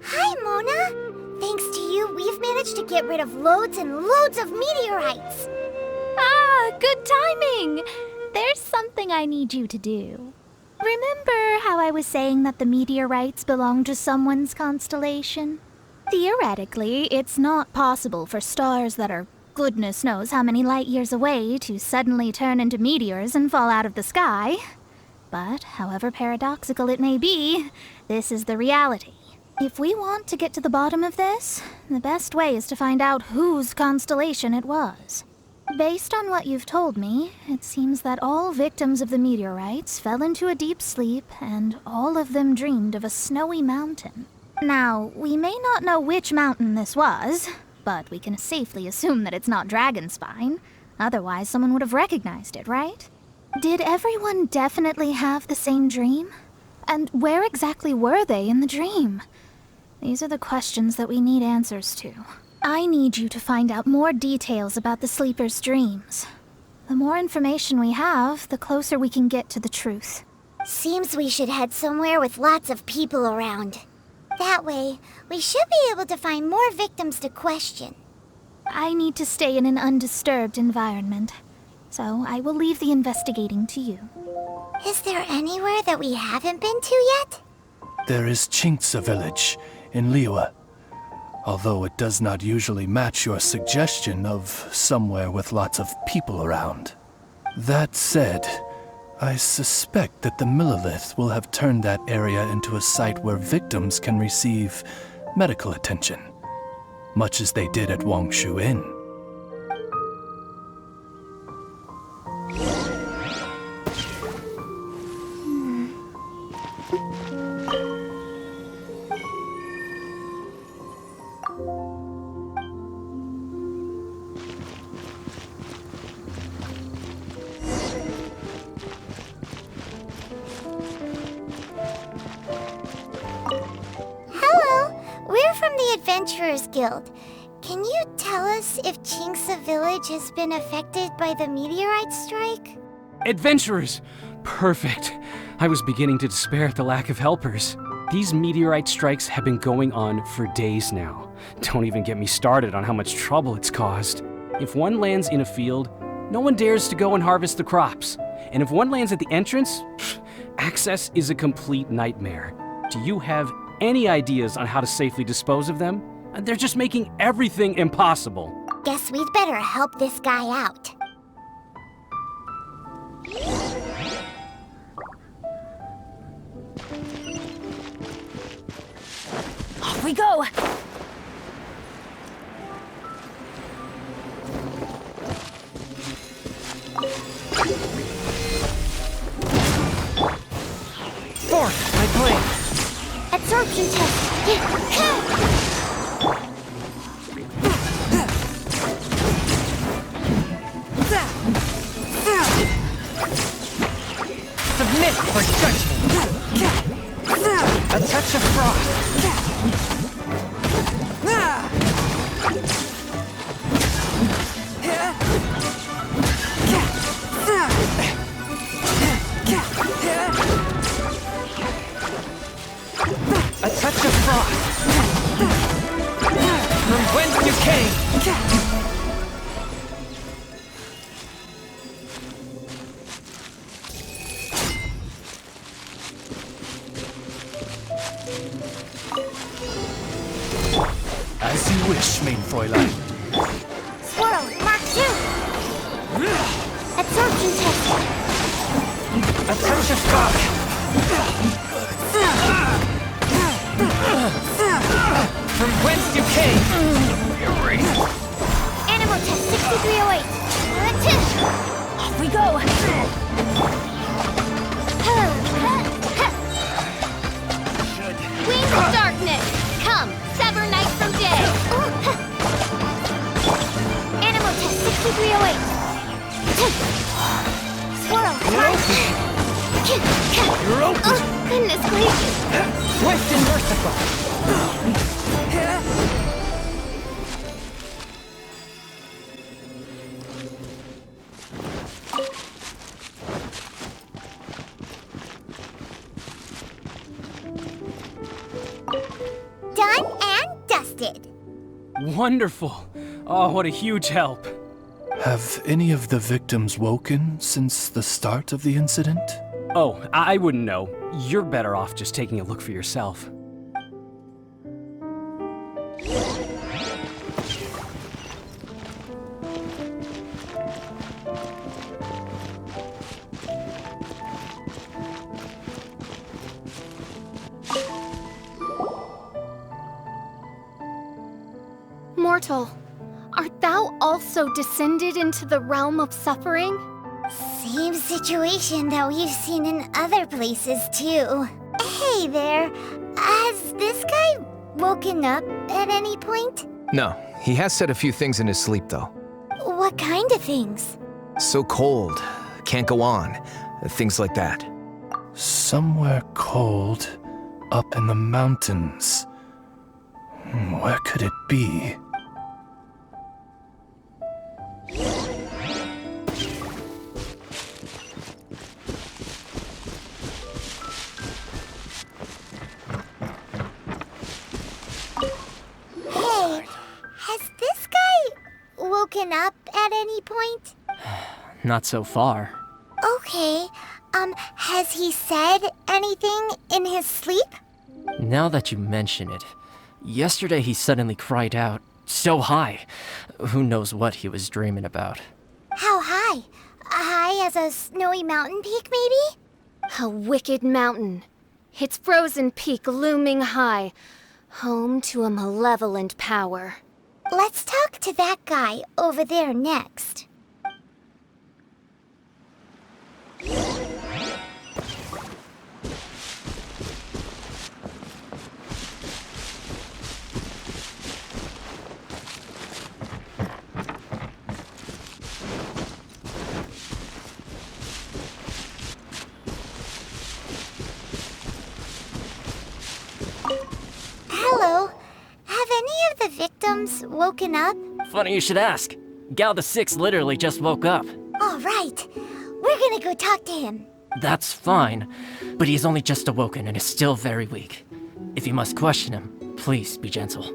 Hi, Mona! Thanks to you, we've managed to get rid of loads and loads of meteorites! Ah, good timing! There's something I need you to do. Remember how I was saying that the meteorites belong to someone's constellation? Theoretically, it's not possible for stars that are goodness knows how many light years away to suddenly turn into meteors and fall out of the sky. But, however paradoxical it may be, this is the reality. If we want to get to the bottom of this, the best way is to find out whose constellation it was. Based on what you've told me, it seems that all victims of the meteorites fell into a deep sleep, and all of them dreamed of a snowy mountain. Now, we may not know which mountain this was, but we can safely assume that it's not Dragonspine. Otherwise, someone would have recognized it, right? Did everyone definitely have the same dream? And where exactly were they in the dream? These are the questions that we need answers to. I need you to find out more details about the sleeper's dreams. The more information we have, the closer we can get to the truth. Seems we should head somewhere with lots of people around. That way, we should be able to find more victims to question. I need to stay in an undisturbed environment, so I will leave the investigating to you. Is there anywhere that we haven't been to yet? There is Qingce Village in Liyue, although it does not usually match your suggestion of somewhere with lots of people around. That said, I suspect that the Millilith will have turned that area into a site where victims can receive medical attention, much as they did at Wangshu Inn. Adventurers Guild. Can you tell us if Qingce Village has been affected by the meteorite strike? Adventurers! Perfect. I was beginning to despair at the lack of helpers. These meteorite strikes have been going on for days now. Don't even get me started on how much trouble it's caused. If one lands in a field, no one dares to go and harvest the crops. And if one lands at the entrance, access is a complete nightmare. Do you have any ideas on how to safely dispose of them? They're just making everything impossible. Guess we'd better help this guy out. Off we go! Fourth, my plane! Absorption test. Submit for judgment. A touch of frost. A touch of frost. From whence you came. As you wish, main Fräulein. Swirl, Mark 2. Absorption test. A touch of frost. From whence you came! Animal test 6308. Off we go! Wings of darkness! Come, sever night from day! Animal test 6308. Swirl, Mark. You're open! Oh, goodness gracious! Swift and merciful! wonderful. Oh, what a huge help. Have any of the victims woken since the start of the incident? Oh, I wouldn't know. You're better off just taking a look for yourself. Mortal, art thou also descended into the realm of suffering? Same situation that we've seen in other places, too. Hey there, has this guy woken up at any point? No, he has said a few things in his sleep, though. What kind of things? So cold, can't go on, things like that. Somewhere cold, up in the mountains. Where could it be? Hey, has this guy woken up at any point? Not so far. Okay, has he said anything in his sleep? Now that you mention it, yesterday he suddenly cried out, so high. Who knows what he was dreaming about. How high? High as a snowy mountain peak, maybe? A wicked mountain, its frozen peak looming high, home to a malevolent power. Let's talk to that guy over there next. Hello. Have any of the victims woken up? Funny you should ask. Gao the Sixth literally just woke up. All right. We're gonna go talk to him. That's fine, but he's only just awoken and is still very weak. If you must question him, please be gentle.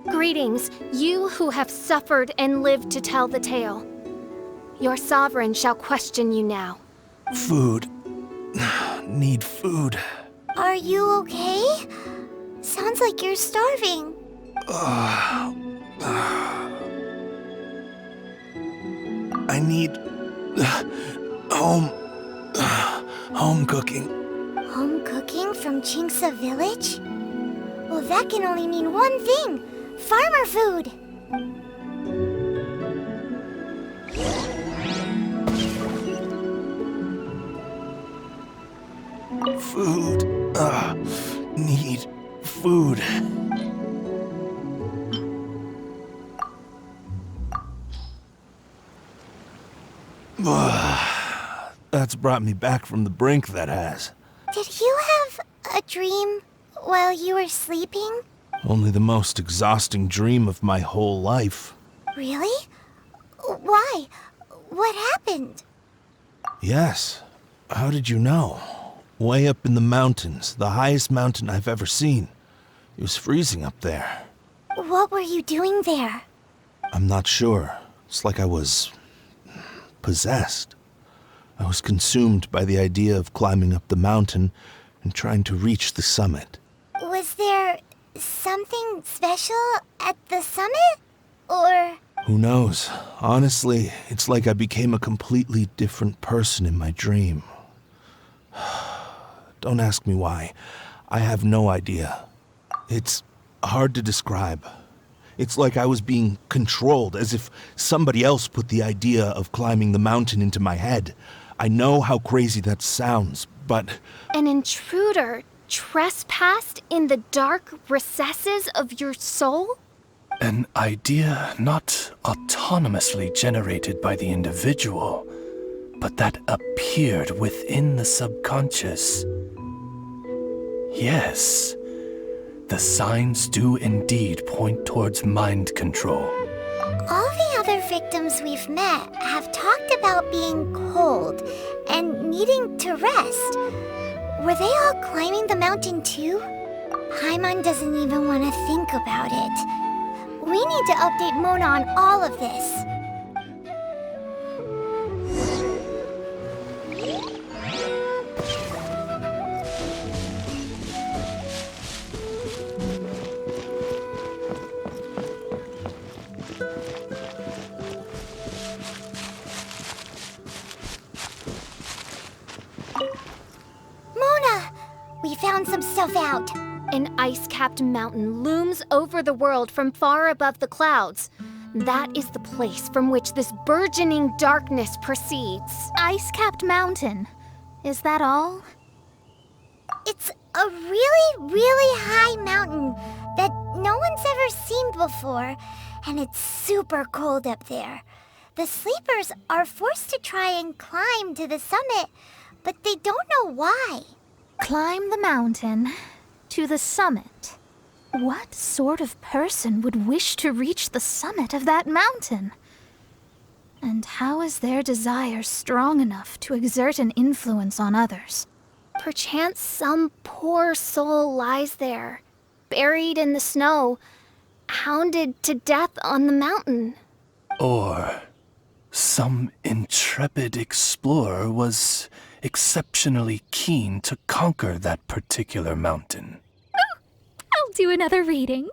Greetings, you who have suffered and lived to tell the tale. Your sovereign shall question you now. Food. Need food. Are you okay? Sounds like you're starving. I need home cooking. Home cooking from Qingce Village? Well, that can only mean one thing. Farmer food. Food. Need food. That's brought me back from the brink, that has. Did you have a dream while you were sleeping? Only the most exhausting dream of my whole life. Really? Why? What happened? Yes. How did you know? Way up in the mountains, the highest mountain I've ever seen. It was freezing up there. What were you doing there? I'm not sure. It's like I was possessed. I was consumed by the idea of climbing up the mountain and trying to reach the summit. Was there something special at the summit? Or... Who knows? Honestly, it's like I became a completely different person in my dream. Don't ask me why. I have no idea. It's hard to describe. It's like I was being controlled, as if somebody else put the idea of climbing the mountain into my head. I know how crazy that sounds, but... An intruder trespassed in the dark recesses of your soul? An idea not autonomously generated by the individual, but that appeared within the subconscious. Yes, the signs do indeed point towards mind control. all the other victims we've met have talked about being cold and needing to rest. Were they all climbing the mountain too? Paimon doesn't even want to think about it. We need to update Mona on all of this. Mona! We found some stuff out. An ice-capped mountain looms over the world from far above the clouds. That is the place from which this burgeoning darkness proceeds. Ice-capped mountain. Is that all? It's a really, really high mountain that no one's ever seen before, and it's super cold up there. The sleepers are forced to try and climb to the summit, but they don't know why. Climb the mountain to the summit. What sort of person would wish to reach the summit of that mountain? And how is their desire strong enough to exert an influence on others? Perchance some poor soul lies there, buried in the snow, hounded to death on the mountain. Or some intrepid explorer was exceptionally keen to conquer that particular mountain. I'll do another reading.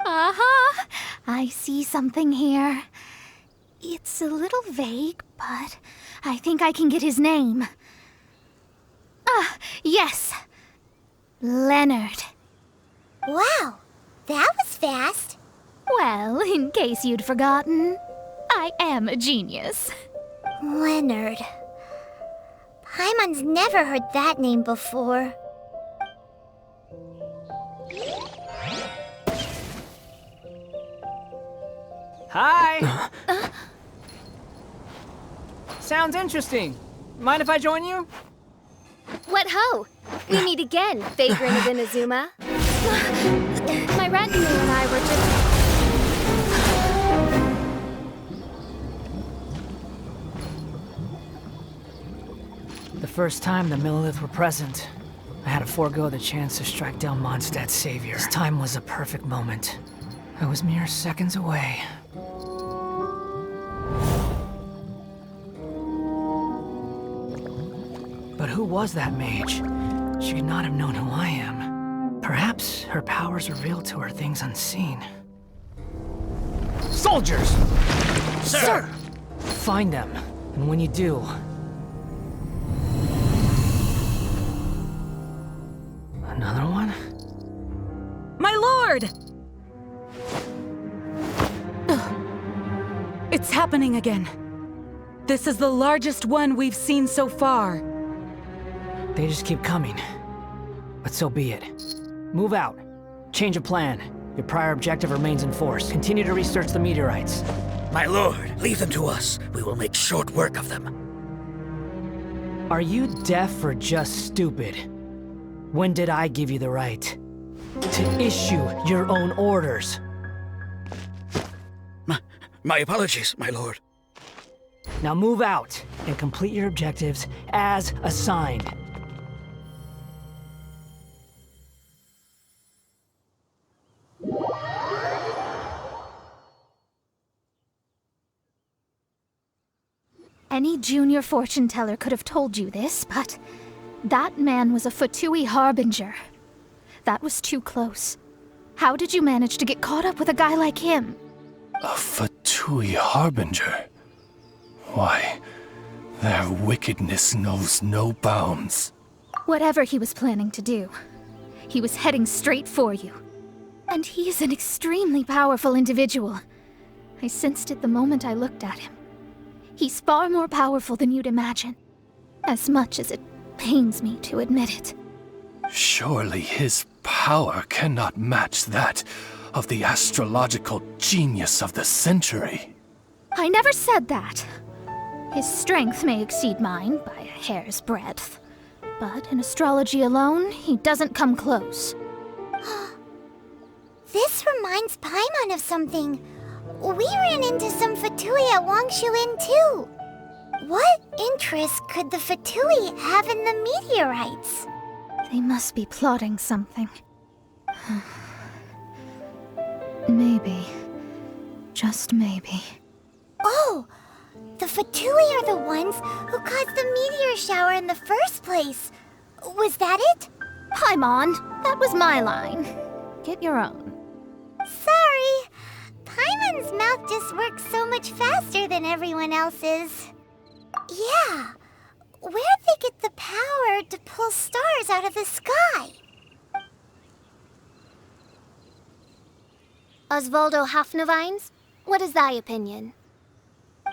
Aha! I see something here. It's a little vague, but I think I can get his name. Ah, yes. Leonard. Wow, that was fast. Well, in case you'd forgotten, I am a genius. Leonard. Paimon's never heard that name before. Hi! Sounds interesting. Mind if I join you? What ho! We meet again, Vagrant of Inazuma. My retinue and I were just... The first time the Millelith were present, I had to forego the chance to strike down Mondstadt's savior. This time was a perfect moment. I was mere seconds away. But who was that mage? She could not have known who I am. Perhaps her powers revealed to her things unseen. Soldiers! Sir! Find them, and when you do... Another one? My lord! It's happening again. This is the largest one we've seen so far. They just keep coming. But so be it. Move out. Change of plan. Your prior objective remains in force. Continue to research the meteorites. My lord, leave them to us. We will make short work of them. Are you deaf or just stupid? When did I give you the right to issue your own orders? My apologies, my lord. Now move out and complete your objectives as assigned. Any junior fortune teller could have told you this, but that man was a Fatui harbinger. That was too close. How did you manage to get caught up with a guy like him? A Fatui harbinger? Why, their wickedness knows no bounds. Whatever he was planning to do, he was heading straight for you. And he is an extremely powerful individual. I sensed it the moment I looked at him. He's far more powerful than you'd imagine, as much as it pains me to admit it. Surely his power cannot match that of the astrological genius of the century. I never said that. His strength may exceed mine by a hair's breadth, but in astrology alone, he doesn't come close. This reminds Paimon of something. We ran into some Fatui at Wangshu too. What interest could the Fatui have in the meteorites? They must be plotting something. Maybe. Just maybe. Oh! The Fatui are the ones who caused the meteor shower in the first place. Was that it? Paimon, that was my line. Get your own. Sorry. Paimon's mouth just works so much faster than everyone else's. Yeah. Where'd they get the power to pull stars out of the sky? Osvaldo Hafnavines, what is thy opinion?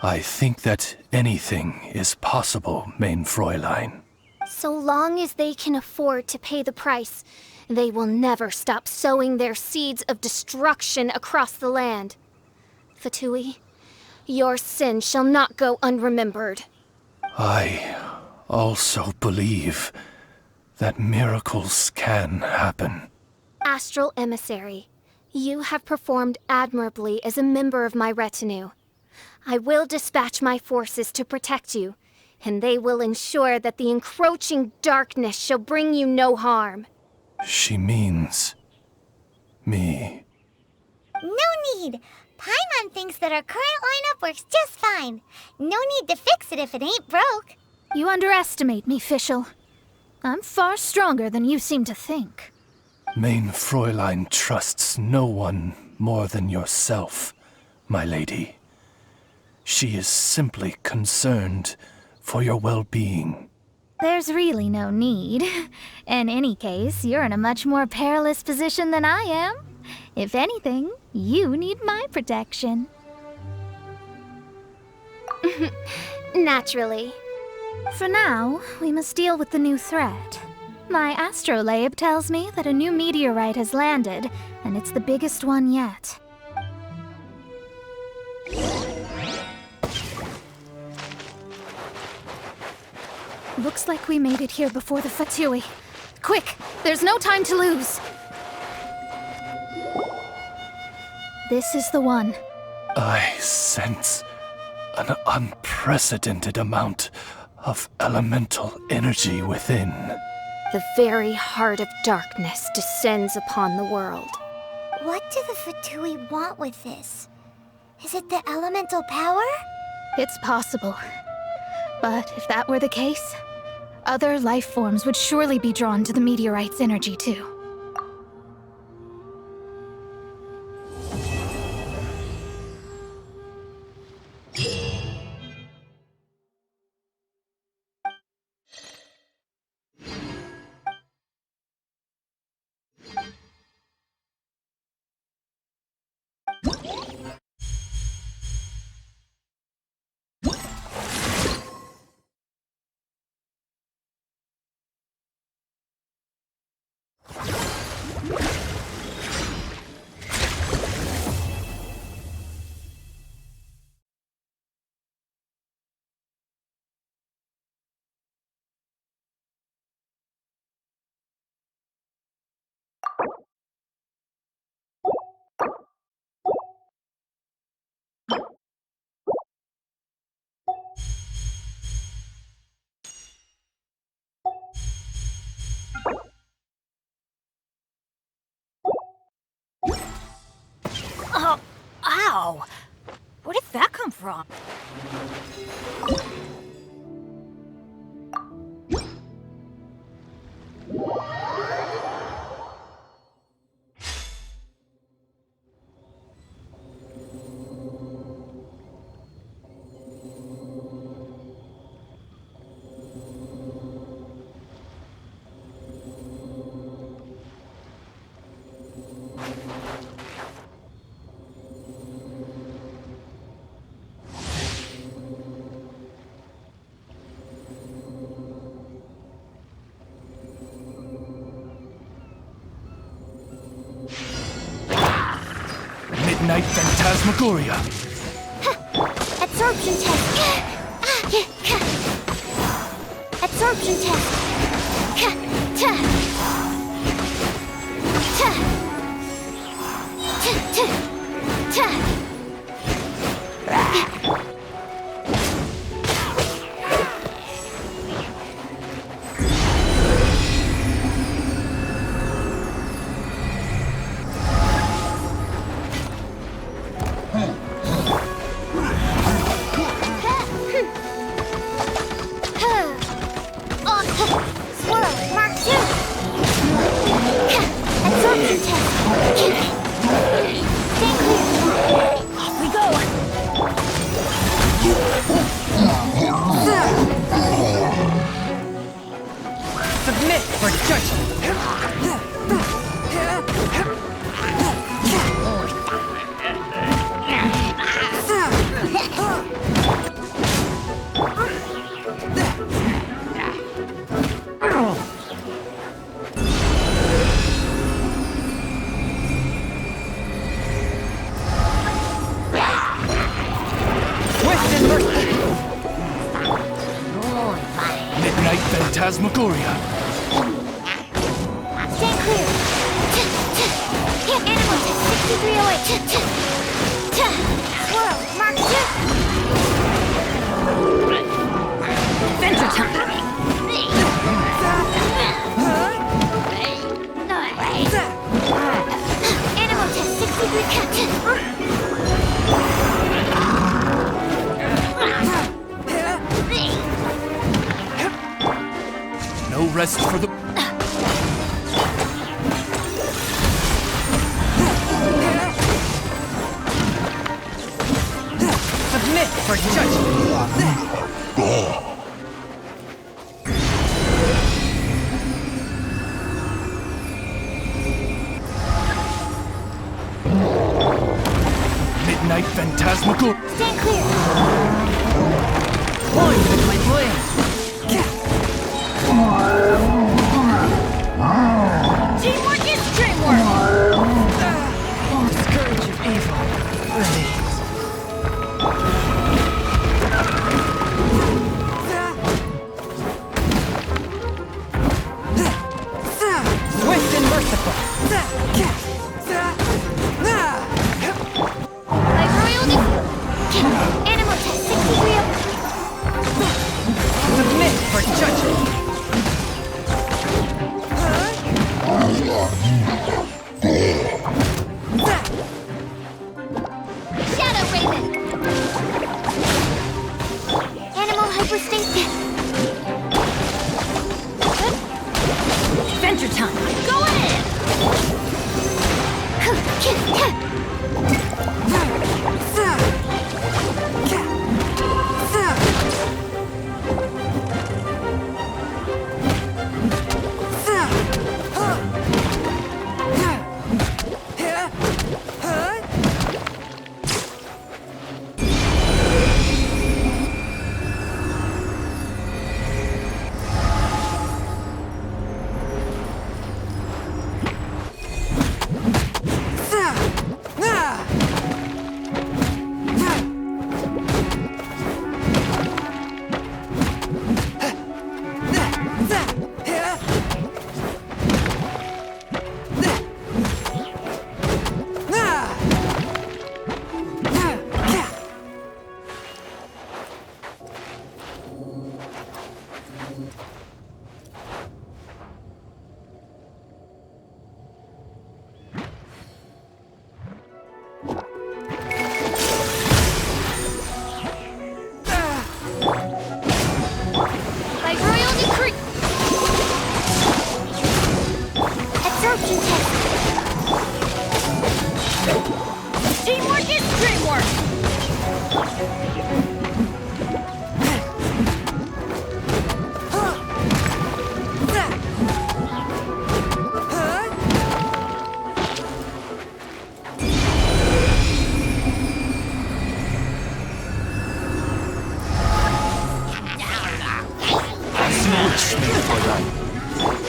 I think that anything is possible, main Fräulein. So long as they can afford to pay the price, they will never stop sowing their seeds of destruction across the land. Fatui, your sin shall not go unremembered. I also believe that miracles can happen. Astral Emissary, you have performed admirably as a member of my retinue. I will dispatch my forces to protect you, and they will ensure that the encroaching darkness shall bring you no harm. She means me. No need. Paimon thinks that our current lineup works just fine. No need to fix it if it ain't broke. You underestimate me, Fischl. I'm far stronger than you seem to think. Main Fräulein trusts no one more than yourself, my lady. She is simply concerned for your well-being. There's really no need. In any case, you're in a much more perilous position than I am. If anything, you need my protection. Naturally. For now, we must deal with the new threat. My astrolabe tells me that a new meteorite has landed, and it's the biggest one yet. Looks like we made it here before the Fatui. Quick! There's no time to lose! This is the one. I sense an unprecedented amount of elemental energy within. The very heart of darkness descends upon the world. What do the Fatui want with this? Is it the elemental power? It's possible. But if that were the case, other life forms would surely be drawn to the meteorite's energy too. Oh, ow! Where did that come from? Midnight Phantasmagoria. Absorption test. Absorption test. Swirl, Mark 2. Absorption test. Stay clear. Off we go. Submit for judgment. Midnight Phantasmagoria. Stay clear. Animal test 6308. Swirl, Mark 2. Adventure time! Animal test 63. No rest for the... Submit for judgment. Midnight Phantasmagoria. Stand clear. Point with my blade. Teamwork is dreamwork. Scourge of evil. Release. Swift and merciful. Like royalty. Animal test 63. Submit for judgment. Shadow Raven. Animal hyperstate. Adventure time! Going in. By royal decree. Absorption test. Teamwork is dreamwork.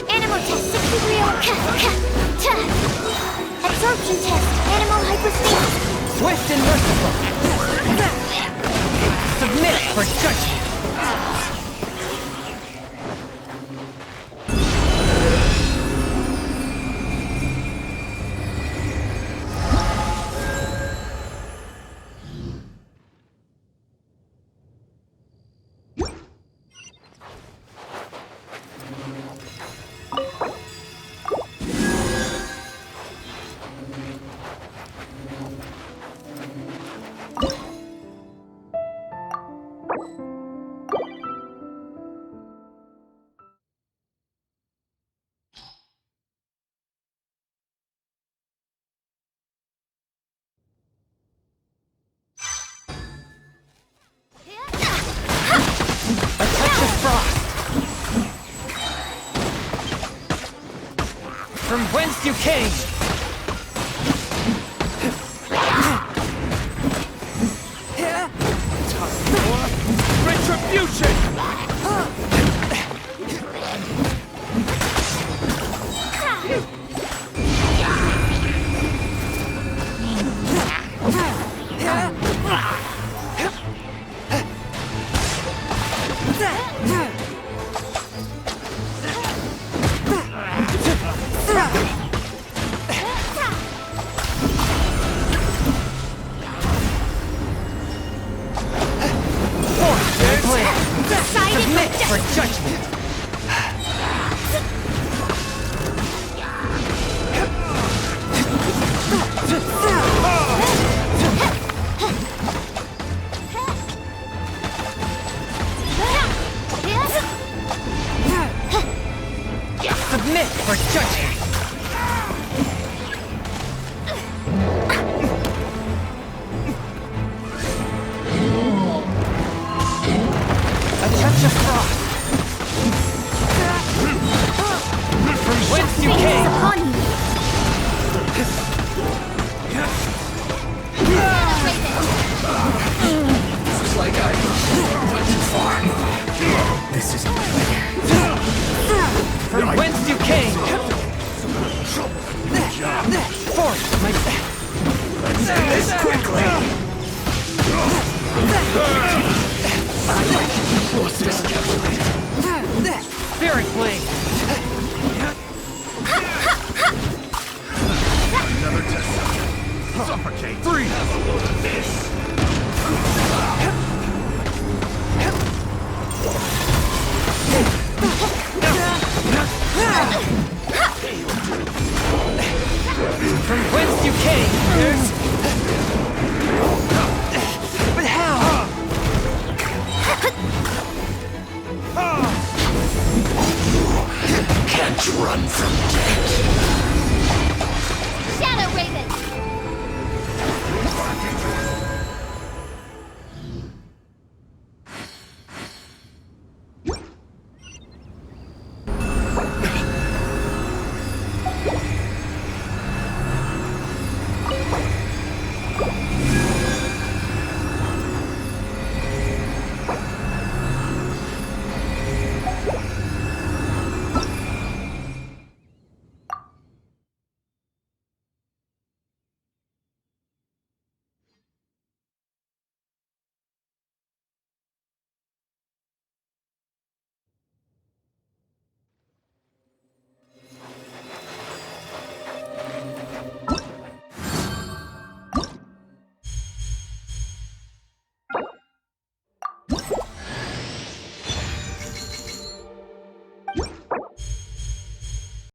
Animal test 63. Absorption test. Animal hyperstate. Swift and merciful. Submit for judgment. whence you came! Retribution! Submit for judgment! Submit for judgment! A touch of frost! From whence you came! Upon you. It's like I went too far. This isn't good. From whence you came! Force my... Let's end this quickly.